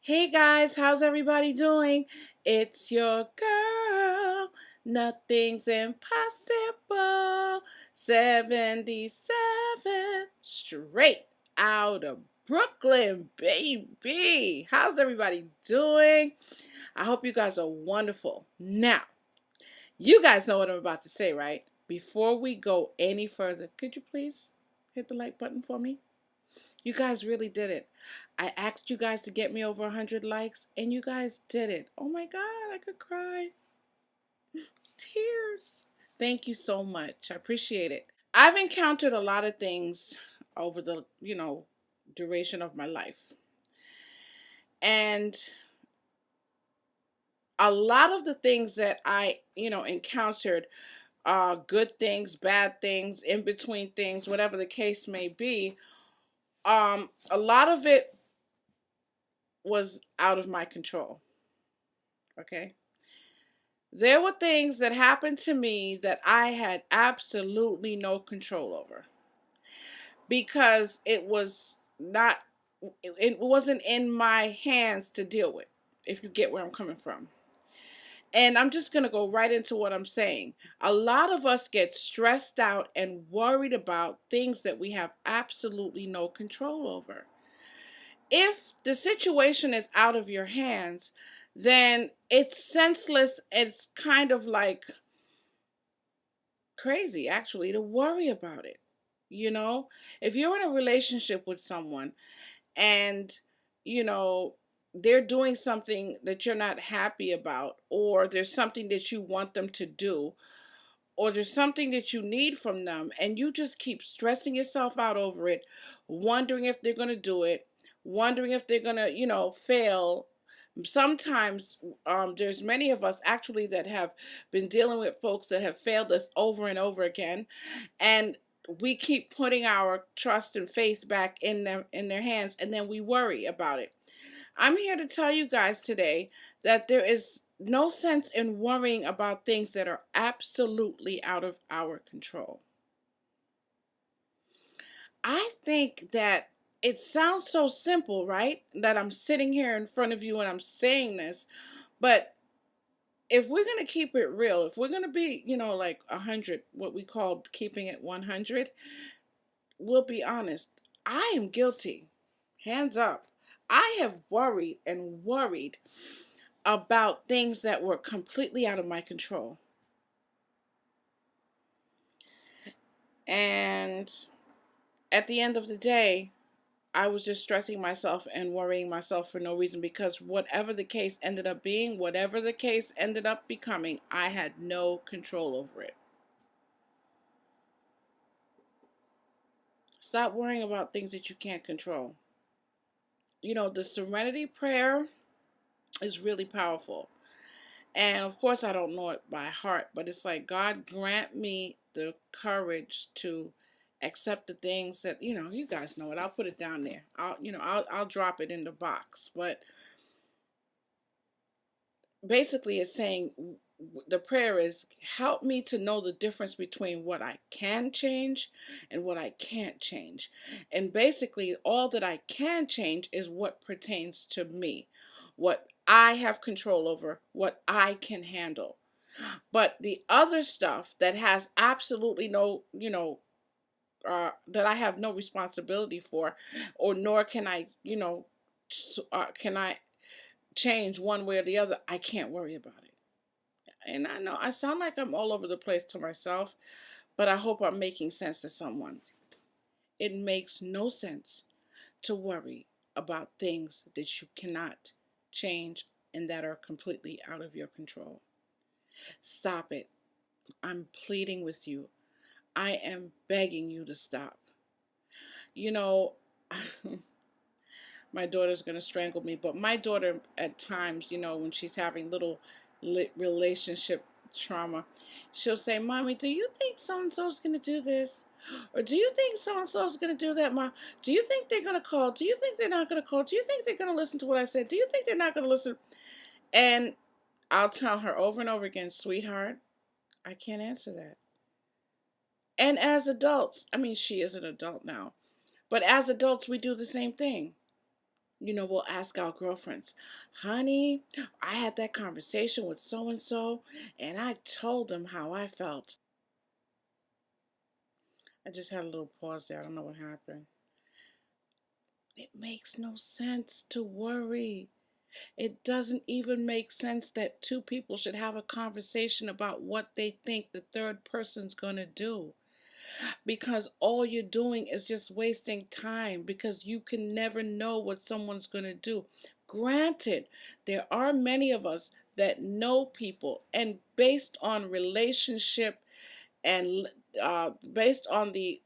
Hey guys, how's everybody doing? It's your girl. Nothing's impossible. 77 straight out of Brooklyn, baby. How's everybody doing? I hope you guys are wonderful. Now, you guys know what I'm about to say, right? Before we go any further, could you please hit the like button for me? You guys really did it. I asked you guys to get me over 100 likes, and you guys did it. Oh my God, I could cry. Tears. Thank you so much. I appreciate it. I've encountered a lot of things over the, duration of my life. And a lot of the things that I, encountered, good things, bad things, in between things, whatever the case may be, a lot of it was out of my control. Okay. There were things that happened to me that I had absolutely no control over because it wasn't in my hands to deal with, if you get where I'm coming from. And I'm just going to go right into what I'm saying. A lot of us get stressed out and worried about things that we have absolutely no control over. If the situation is out of your hands, then it's senseless. It's kind of like crazy, actually, to worry about it. You know, if you're in a relationship with someone and, you know, they're doing something that you're not happy about, or there's something that you want them to do, or there's something that you need from them, and you just keep stressing yourself out over it, wondering if they're going to do it, wondering if they're going to, fail. Sometimes there's many of us actually that have been dealing with folks that have failed us over and over again, and we keep putting our trust and faith back in them in their hands, and then we worry about it. I'm here to tell you guys today that there is no sense in worrying about things that are absolutely out of our control. I think that it sounds so simple, right? That I'm sitting here in front of you and I'm saying this, but if we're going to keep it real, if we're going to be, like 100, what we call keeping it 100, we'll be honest. I am guilty. Hands up. I have worried and worried about things that were completely out of my control. And at the end of the day, I was just stressing myself and worrying myself for no reason because whatever the case ended up being, whatever the case ended up becoming, I had no control over it. Stop worrying about things that you can't control. The serenity prayer is really powerful. And of course, I don't know it by heart, but it's like, God, grant me the courage to accept the things that, you guys know it. I'll put it down there. I'll drop it in the box. But basically, it's saying, the prayer is, help me to know the difference between what I can change and what I can't change. And basically, all that I can change is what pertains to me, what I have control over, what I can handle. But the other stuff that has absolutely no, that I have no responsibility for, or nor can I, can I change one way or the other, I can't worry about it. And I know I sound like I'm all over the place to myself, but I hope I'm making sense to someone. It makes no sense to worry about things that you cannot change and that are completely out of your control. Stop it. I'm pleading with you. I am begging you to stop. You know, my daughter's going to strangle me, but my daughter, at times, when she's having little relationship trauma, she'll say, Mommy, do you think so and so's going to do this? Or do you think so and so's going to do that, Mom? Do you think they're going to call? Do you think they're not going to call? Do you think they're going to listen to what I said? Do you think they're not going to listen? And I'll tell her over and over again, sweetheart, I can't answer that. And as adults, I mean, she is an adult now, but as adults, we do the same thing. We'll ask our girlfriends, honey, I had that conversation with so and so, and I told them how I felt. I just had a little pause there. I don't know what happened. It makes no sense to worry. It doesn't even make sense that two people should have a conversation about what they think the third person's going to do. Because all you're doing is just wasting time, because you can never know what someone's going to do. Granted, there are many of us that know people, and based on relationship and based on the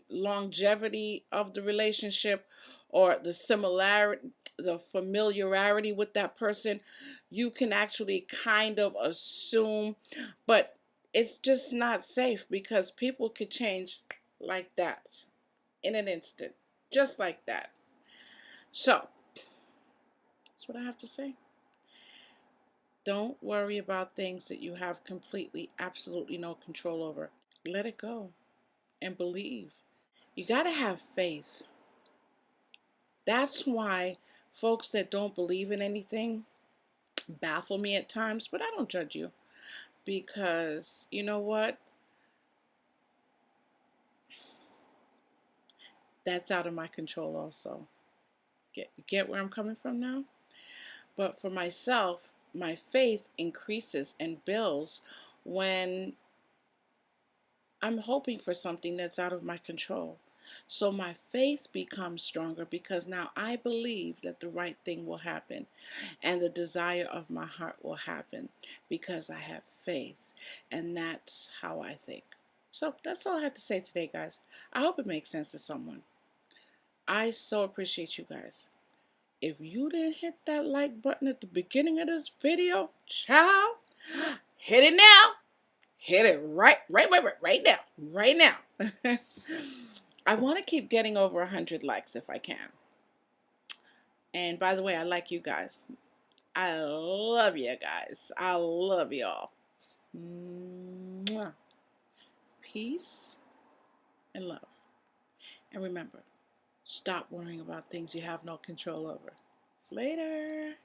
longevity of the relationship, or the similarity, the familiarity with that person, you can actually kind of assume, but it's just not safe, because people could change like that in an instant, just like that. So that's what I have to say. Don't worry about things that you have completely, absolutely no control over. Let it go and believe. You got to have faith. That's why folks that don't believe in anything baffle me at times, but I don't judge you, because you know what? That's out of my control also. Get where I'm coming from now? But for myself, my faith increases and builds when I'm hoping for something that's out of my control. So my faith becomes stronger, because now I believe that the right thing will happen and the desire of my heart will happen, because I have faith. And that's how I think. So that's all I have to say today, guys. I hope it makes sense to someone. I so appreciate you guys. If you didn't hit that like button at the beginning of this video, child, hit it now. Hit it right now. Right now. I want to keep getting over 100 likes if I can. And by the way, I like you guys. I love you guys. I love y'all. Mwah. Peace and love. And remember, stop worrying about things you have no control over. Later.